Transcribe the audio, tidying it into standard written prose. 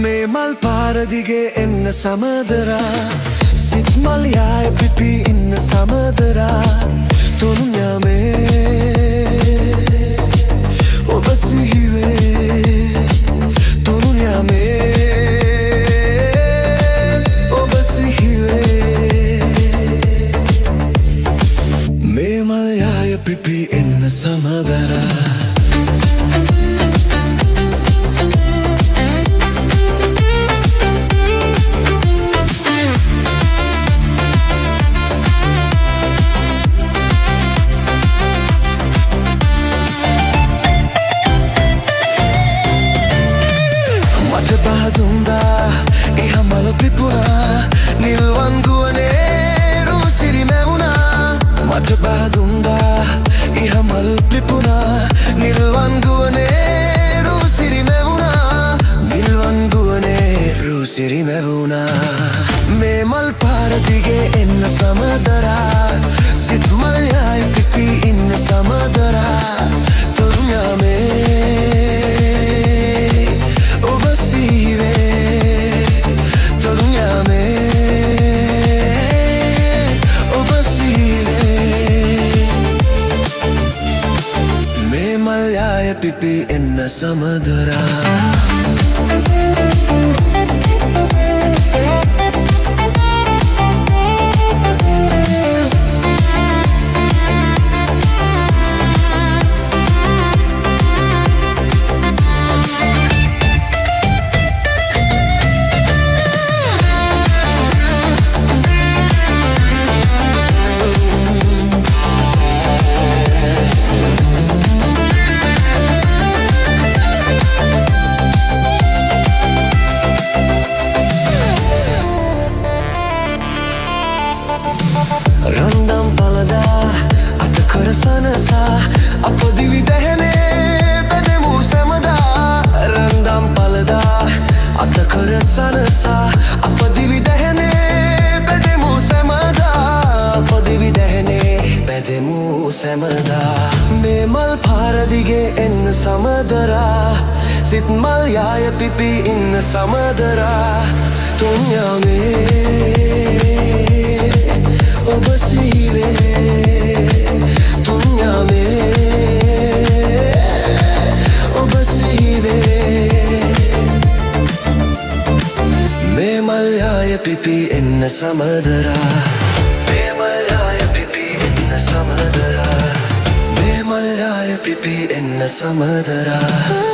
මේ මල් පාරදිගේ එන්න සමදරා සිත් මල් යාය පිපි ඉන්න සමදරා තුනුන් යාමේ ඔබ සිහිවේ තුනුන් යාමේ ඔබ සිහිවේ මේ මල් යාය පිපි එන්න සමදරා නිල්වන් ගුවනේ රුසිරි මැවුණා මට බහදුන්දා ඉහමල් පිපුණා නිල්වන් ගුවනේ රුසිරි මැවුණා නිල්වන් ගුවනේ රුසිරි මැවුණා මේ මල් පාරදිගේ එන්න සමදරා සිත් මල් යාය පිපි ඉන්න සමදරා තුරුම් යාමේ ඔබ සිහිවේ තුරුම් යාමේ පිපි එන්න සමදරා රන්දම් පලදා අත කර සනසා අප දිවි දැහැනේ බැදෙමු සැමදා රන්දම් පලදා අත කර සනසා අප දිවි දැහැනේ බැදෙමු සැමදා අප දිවි දැහැනේ බැදෙමු සැමදා මේ මල් පාරදිගේ එන්න සමදරා සිත් මල් යාය පිපි ඉන්න සමදරා තුන් යාමේ ඔබ සිහිවේ තුන් යාමේ ඔබ සිහිවේ මේ මල් යාය පිපි එන්න සමදරා මේ මල් යාය පිපි එන්න සමදරා මේ මල් යාය පිපි එන්න සමදරා